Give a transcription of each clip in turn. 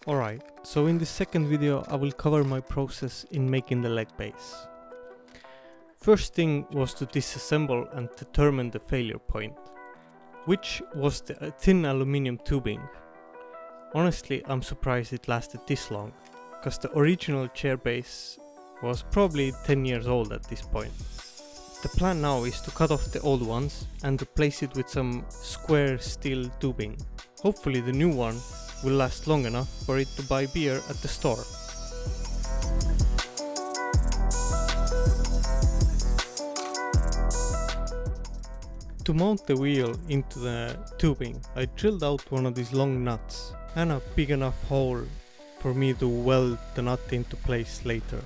Alright, so in this second video I will cover my process in making the leg base. First thing was to disassemble and determine the failure point, which was the thin aluminium tubing. Honestly, I'm surprised it lasted this long, cause the original chair base was probably 10 years old at this point. The plan now is to cut off the old ones and replace it with some square steel tubing. Hopefully the new one will last long enough for it to buy beer at the store. To mount the wheel into the tubing, I drilled out one of these long nuts and a big enough hole for me to weld the nut into place later.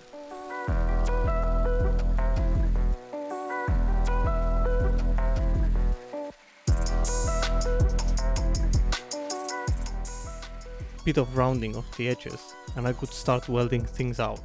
Bit of rounding of the edges and I could start welding things out.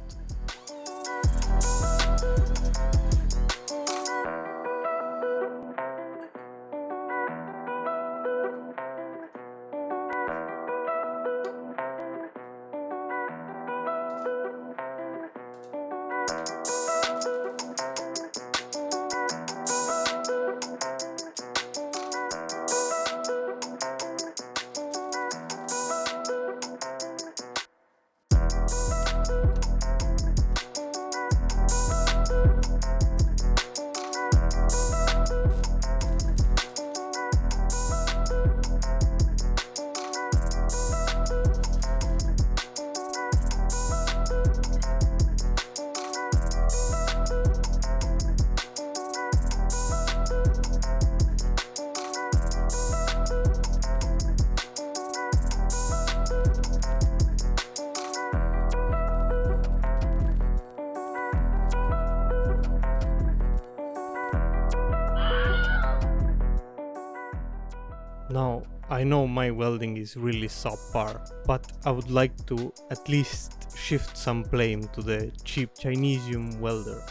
Now, I know my welding is really subpar, but I would like to at least shift some blame to the cheap Chinesium welder.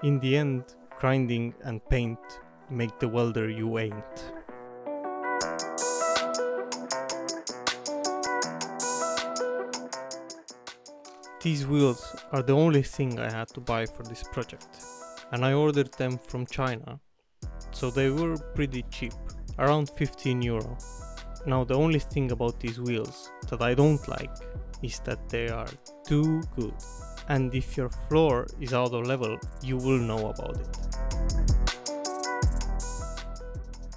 In the end, grinding and paint make the welder you ain't. These wheels are the only thing I had to buy for this project, and I ordered them from China, so they were pretty cheap, around 15 euro. Now the only thing about these wheels that I don't like is that they are too good, and if your floor is out of level, you will know about it.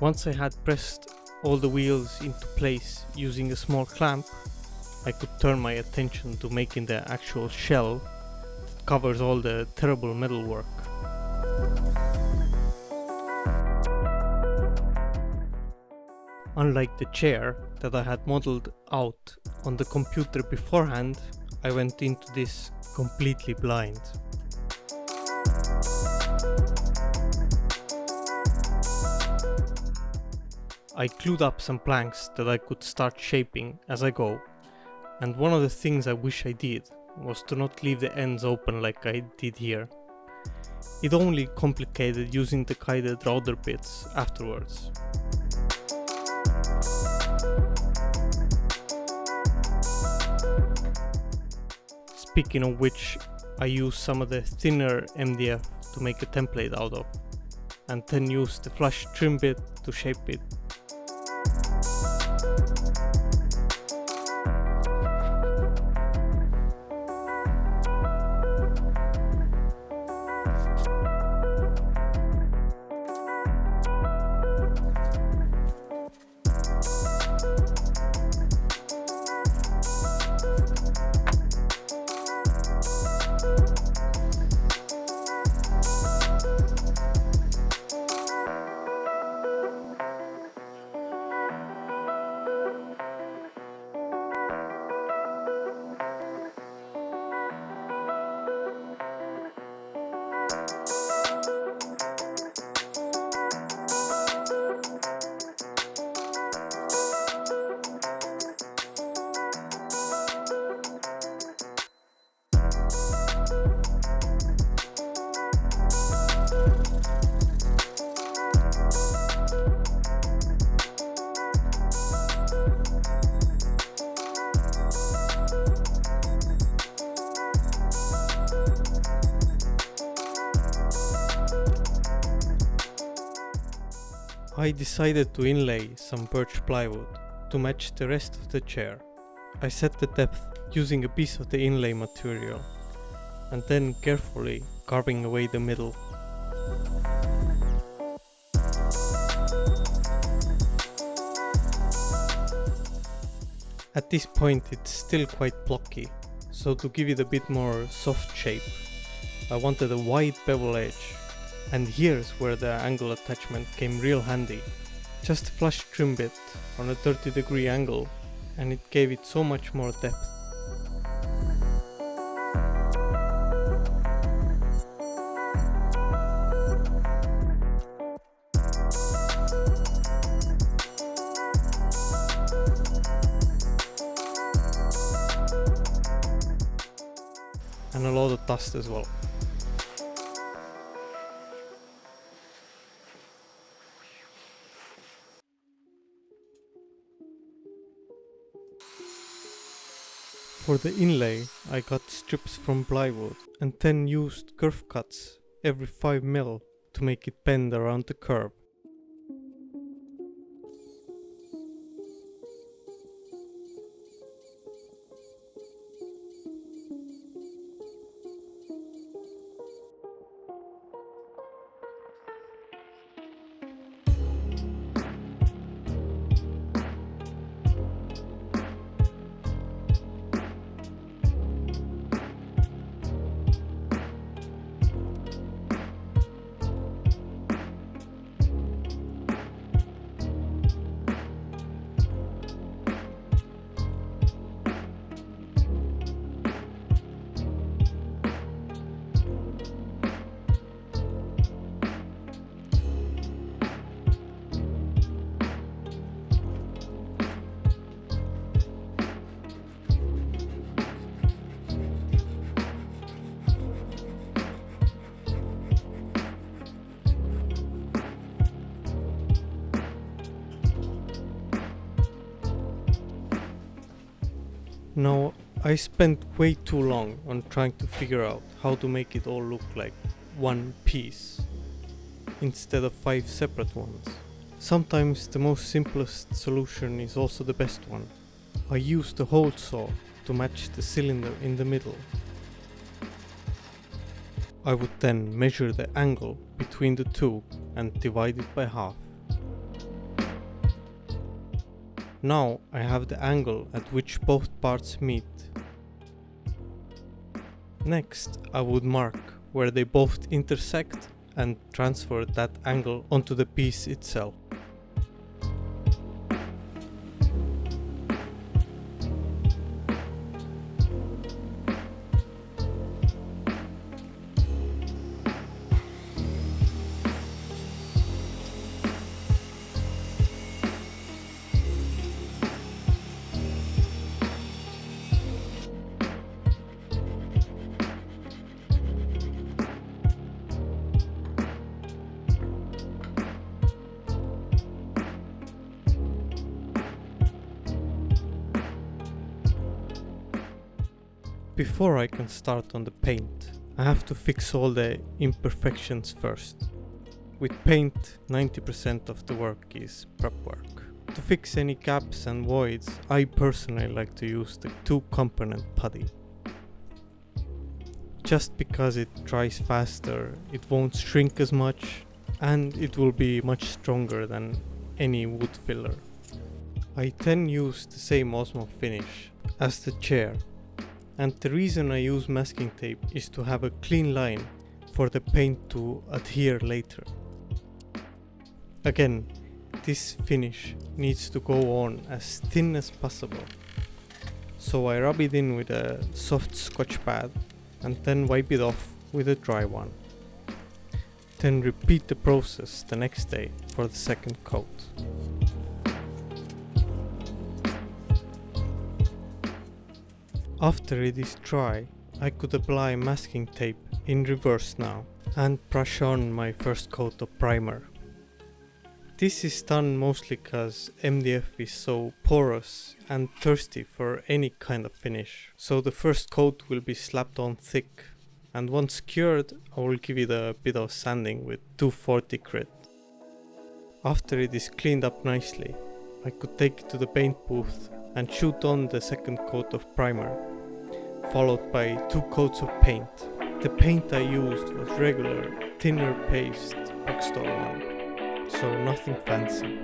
Once I had pressed all the wheels into place using a small clamp, I could turn my attention to making the actual shell that covers all the terrible metalwork. Unlike the chair that I had modeled out on the computer beforehand, I went into this completely blind. I glued up some planks that I could start shaping as I go. And one of the things I wish I did was to not leave the ends open like I did here. It only complicated using the guided router bits afterwards. Speaking of which, I used some of the thinner MDF to make a template out of, and then used the flush trim bit to shape it. I decided to inlay some birch plywood to match the rest of the chair. I set the depth using a piece of the inlay material and then carefully carving away the middle. At this point it's still quite blocky, so to give it a bit more soft shape, I wanted a wide bevel edge, and here's where the angle attachment came real handy. Just a flush trim bit on a 30-degree angle, and it gave it so much more depth. And a lot of dust as well. For the inlay, I got strips from plywood and then used curve cuts every 5 mm to make it bend around the curve. Now, I spent way too long on trying to figure out how to make it all look like one piece instead of 5 separate ones. Sometimes the most simplest solution is also the best one. I used a hole saw to match the cylinder in the middle. I would then measure the angle between the two and divide it by half. Now I have the angle at which both parts meet. Next, I would mark where they both intersect and transfer that angle onto the piece itself. Before I can start on the paint, I have to fix all the imperfections first. With paint, 90% of the work is prep work. To fix any gaps and voids, I personally like to use the 2-component putty. Just because it dries faster, it won't shrink as much, and it will be much stronger than any wood filler. I then use the same Osmo finish as the chair. And the reason I use masking tape is to have a clean line for the paint to adhere later. Again, this finish needs to go on as thin as possible. So I rub it in with a soft scotch pad and then wipe it off with a dry one. Then repeat the process the next day for the second coat. After it is dry, I could apply masking tape in reverse now and brush on my first coat of primer. This is done mostly because MDF is so porous and thirsty for any kind of finish, so the first coat will be slapped on thick, and once cured I will give it a bit of sanding with 240 grit. After it is cleaned up nicely, I could take it to the paint booth and shoot on the second coat of primer, followed by 2 coats of paint. The paint I used was regular, thinner paste bookstore one, so nothing fancy.